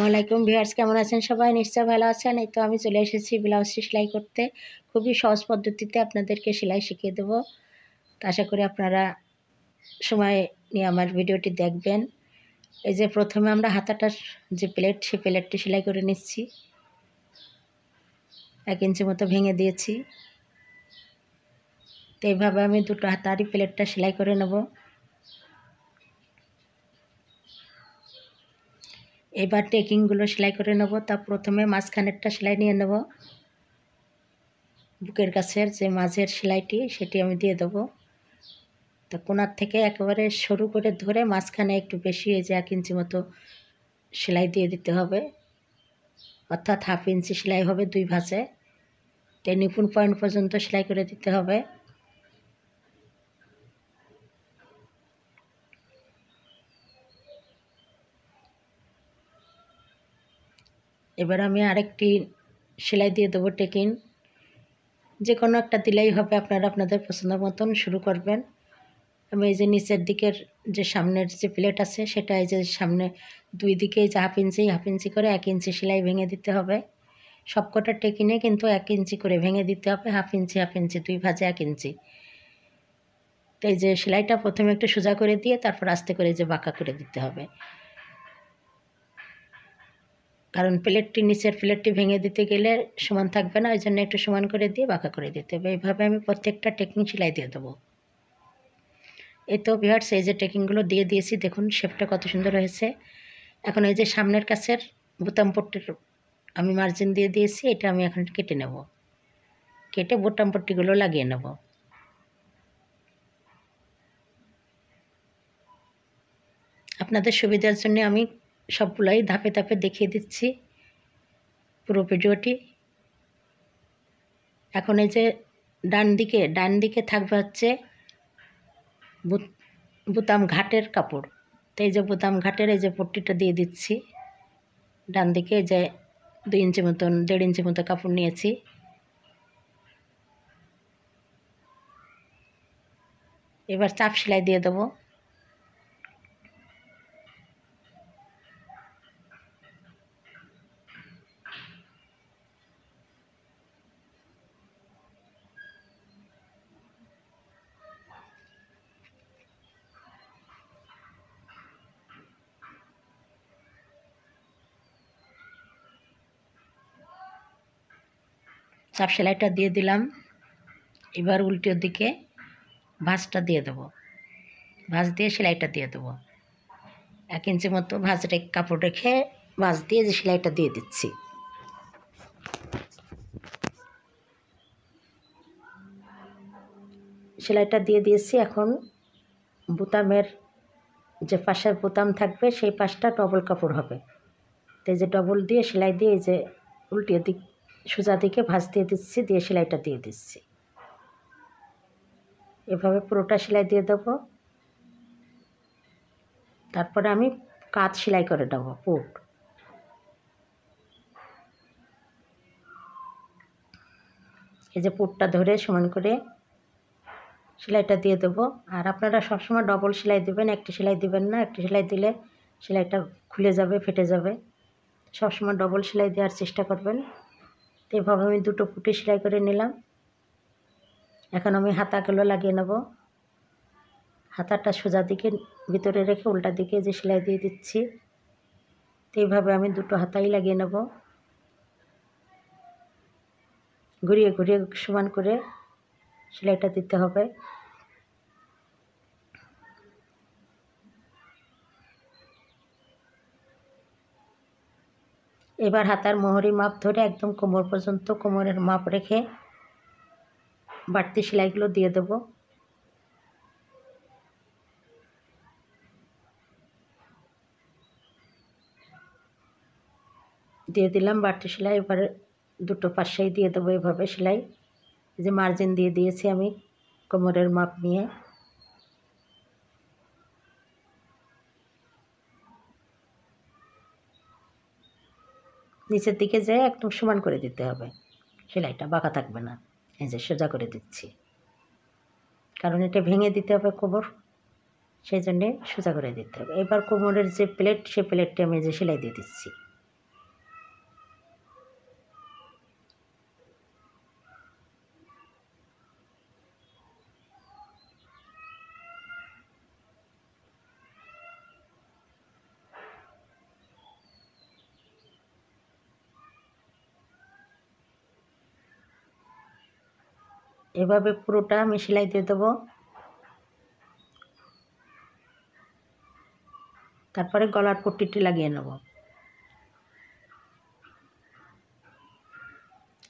আসসালামু আলাইকুম ভিউয়ার্স, কেমন আছেন সবাই? নিশ্চয় ভালো আছেন। এই তো আমি চলে এসেছি ব্লাউজটি সেলাই করতে। খুবই সহজ পদ্ধতিতে আপনাদেরকে সেলাই শিখিয়ে দেবো। তো আশা করি আপনারা সময় নিয়ে আমার ভিডিওটি দেখবেন। এই যে প্রথমে আমরা হাতাটার যে প্লেট, সেই প্লেটটি সেলাই করে নিচ্ছি। 1 ইঞ্চি মতো ভেঙে দিয়েছি। তো এইভাবে আমি দুটো হাতারই প্লেটটা সেলাই করে নেব। এবার টেকিংগুলো সেলাই করে নেব। তা প্রথমে মাঝখানেরটা সেলাই নিয়ে নেব। বুকের কাছের যে মাঝের সেলাইটি, সেটি আমি দিয়ে দেবো। তো কোণার থেকে একেবারে সরু করে ধরে মাঝখানে একটু বেশি, এই যে 1 ইঞ্চি মতো সেলাই দিয়ে দিতে হবে, অর্থাৎ 1/2 ইঞ্চি সেলাই হবে 2 ভাঁজে। তো নিপুণ পয়েন্ট পর্যন্ত সেলাই করে দিতে হবে। এবার আমি আরেকটি সেলাই দিয়ে দেবো টেকিং। যে কোনো একটা দিলেই হবে, আপনারা আপনাদের পছন্দ মতন শুরু করবেন। আমি এই যে নিচের দিকের যে সামনের যে প্লেট আছে, সেটা এই যে সামনে 2 দিকেই যে 1/2 ইঞ্চি করে 1 ইঞ্চি সেলাই ভেঙে দিতে হবে। সবকটা টেকিনে কিন্তু 1 ইঞ্চি করে ভেঙে দিতে হবে। 1/2 ইঞ্চি 2 ভাঁজে 1 ইঞ্চি। তো এই যে সেলাইটা প্রথমে একটু সোজা করে দিয়ে তারপর আস্তে করে যে বাঁকা করে দিতে হবে, কারণ প্লেটটি নিচের প্লেটটি ভেঙে দিতে গেলে সমান থাকবে না, ওই জন্য একটু সমান করে দিয়ে বাঁকা করে দিতে হবে। এইভাবে আমি প্রত্যেকটা টেকিং সেলাই দিয়ে দেবো। এই তো ভিউয়ার্স, এই যে টেকিংগুলো দিয়ে দিয়েছি, দেখুন শেপটা কত সুন্দর হয়েছে। এখন এই যে সামনের কাছের বোতাম পট্টির আমি মার্জিন দিয়ে দিয়েছি, এটা আমি এখন কেটে নেব। কেটে বোতাম পট্টিগুলো লাগিয়ে নেব। আপনাদের সুবিধার জন্য আমি সবগুলাই ধাপে ধাপে দেখিয়ে দিচ্ছি পুরো ভিডিওটি। এখন এই যে ডান দিকে থাকবে হচ্ছে বোতাম ঘাটের কাপড়। তো এই যে বোতাম ঘাটের এই যে পট্টিটা দিয়ে দিচ্ছি। ডান দিকে যে 2 ইঞ্চি মতন 1.5 ইঞ্চি মতো কাপড় নিয়েছি। এবার চাপ সেলাই দিয়ে দেবো। চাপ সেলাইটা দিয়ে দিলাম। এবার উল্টো দিকে ভাঁজটা দিয়ে দেবো। ভাঁজ দিয়ে সেলাইটা দিয়ে দেবো। 1 ইঞ্চি মতো কাপড় রেখে ভাঁজ দিয়ে যে সেলাইটা দিয়ে দিচ্ছি। সেলাইটা দিয়ে দিয়েছি। এখন বোতামের যে পাশের বোতাম থাকবে, সেই পাশটা ডবল কাপড় হবে। তো এই যে ডবল দিয়ে সেলাই দিয়ে এই যে উল্টো দিক সোজা দিকে ভাঁজ দিয়ে দিচ্ছি, দিয়ে সেলাইটা দিয়ে দিচ্ছি। এভাবে পুরোটা সেলাই দিয়ে দেবো। তারপরে আমি কাঁধ সেলাই করে দেবো, পুট। এই যে পুটটা ধরে সমান করে সেলাইটা দিয়ে দেবো। আর আপনারা সবসময় ডবল সেলাই দেবেন, একটি সেলাই দিবেন না। একটি সেলাই দিলে সেলাইটা খুলে যাবে, ফেটে যাবে। সবসময় ডবল সেলাই দেওয়ার চেষ্টা করবেন। তো এভাবে আমি দুটো পুটে সেলাই করে নিলাম। এখন আমি হাতাগুলো লাগিয়ে নেব। হাতাটা সোজা দিকে ভিতরে রেখে উল্টা দিকে যে সেলাই দিয়ে দিচ্ছি। তো এইভাবে আমি দুটো হাতাই লাগিয়ে নেব। ঘুরিয়ে ঘুরিয়ে সমান করে সেলাইটা দিতে হবে। এবার হাতার মোহরি মাপ ধরে একদম কোমর পর্যন্ত কোমরের মাপ রেখে বাড়তি সেলাইগুলো দিয়ে দেব। দিয়ে দিলাম বাড়তি সেলাই। এবারে দুটো পাশেই দিয়ে দেবো এভাবে সেলাই। যে মার্জিন দিয়ে দিয়েছি আমি কোমরের মাপ নিয়ে। নিচের দিকে যেয়ে একদম সমান করে দিতে হবে, সেলাইটা বাঁকা থাকবে না। এই যে সোজা করে দিচ্ছি, কারণ এটা ভেঙে দিতে হবে কোমর, সেই জন্যে সোজা করে দিতে হবে। এবার কোমরের যে প্লেট, সেই প্লেটটি আমি যে সেলাই দিয়ে দিচ্ছি। এভাবে পুরোটা আমি সেলাই দিয়ে দেবো। তারপরে গলার পট্টিটি লাগিয়ে নেব।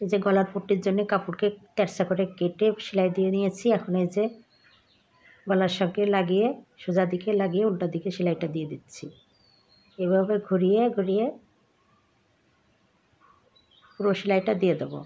এই যে গলার পট্টির জন্য কাপড়কে তেরচা করে কেটে সেলাই দিয়ে নিয়েছি। এখন এই যে গলার সঙ্গে লাগিয়ে সোজা দিকে লাগিয়ে উল্টা দিকে সেলাইটা দিয়ে দিচ্ছি। এভাবে ঘুরিয়ে ঘুরিয়ে পুরো সেলাইটা দিয়ে দেবো।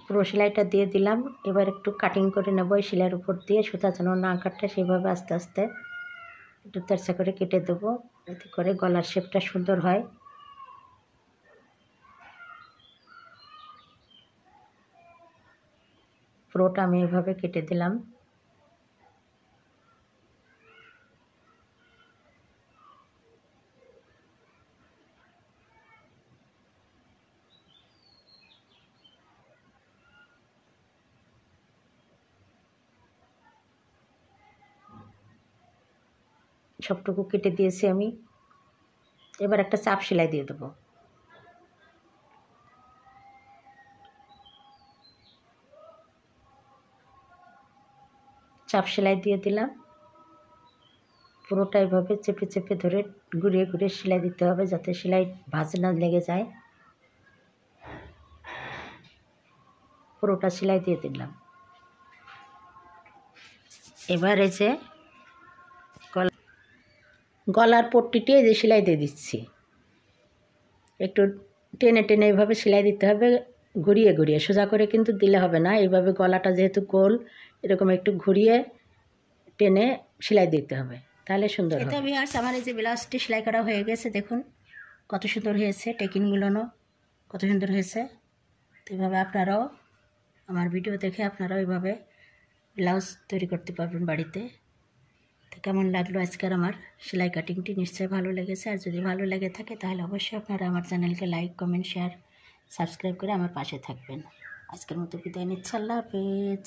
পুরো সেলাইটা দিয়ে দিলাম। এবার একটু কাটিং করে নেব এই সেলাইয়ের উপর দিয়ে, সুতা যেন না কাটে সেভাবে আস্তে আস্তে একটু তেরচা করে কেটে দেবো, এতে করে গলার শেপটা সুন্দর হয়। পুরোটা আমি এভাবে কেটে দিলাম। সবটুকু কেটে দিয়েছি আমি। এবার একটা চাপ সেলাই দিয়ে দেবো। চাপ সেলাই দিয়ে দিলাম। পুরোটা এভাবে চেপে চেপে ধরে ঘুরিয়ে ঘুরিয়ে সেলাই দিতে হবে, যাতে সেলাই ভাঁজ না লেগে যায়। পুরোটা সেলাই দিয়ে দিলাম। এবার এই যে গলার পট্টিটি এই যে সেলাই দিয়ে দিচ্ছি। একটু টেনে টেনে এইভাবে সেলাই দিতে হবে, ঘুরিয়ে ঘুরিয়ে, সোজা করে কিন্তু দিলে হবে না। এইভাবে গলাটা যেহেতু গোল, এরকম একটু ঘুরিয়ে টেনে সেলাই দিতে হবে, তাহলে সুন্দর হবে। এটা ভিউয়ার্স, আমার এই যে ব্লাউজটি সেলাই করা হয়ে গেছে। দেখুন কত সুন্দর হয়েছে, টেকিংগুলোও কত সুন্দর হয়েছে। তো এইভাবে আপনারাও আমার ভিডিও দেখে আপনারাও এইভাবে ব্লাউজ তৈরি করতে পারবেন বাড়িতে। তো কেমন লাগলো আজকের আমার সেলাই কাটিংটি? নিশ্চয়ই ভালো লেগেছে। আর যদি ভালো লেগে থাকে তাহলে অবশ্যই আপনারা আমার চ্যানেলকে লাইক, কমেন্ট, শেয়ার, সাবস্ক্রাইব করে আমার পাশে থাকবেন। আজকের মতো বিদায় নিচ্ছি। আল্লাহ হাফেজ।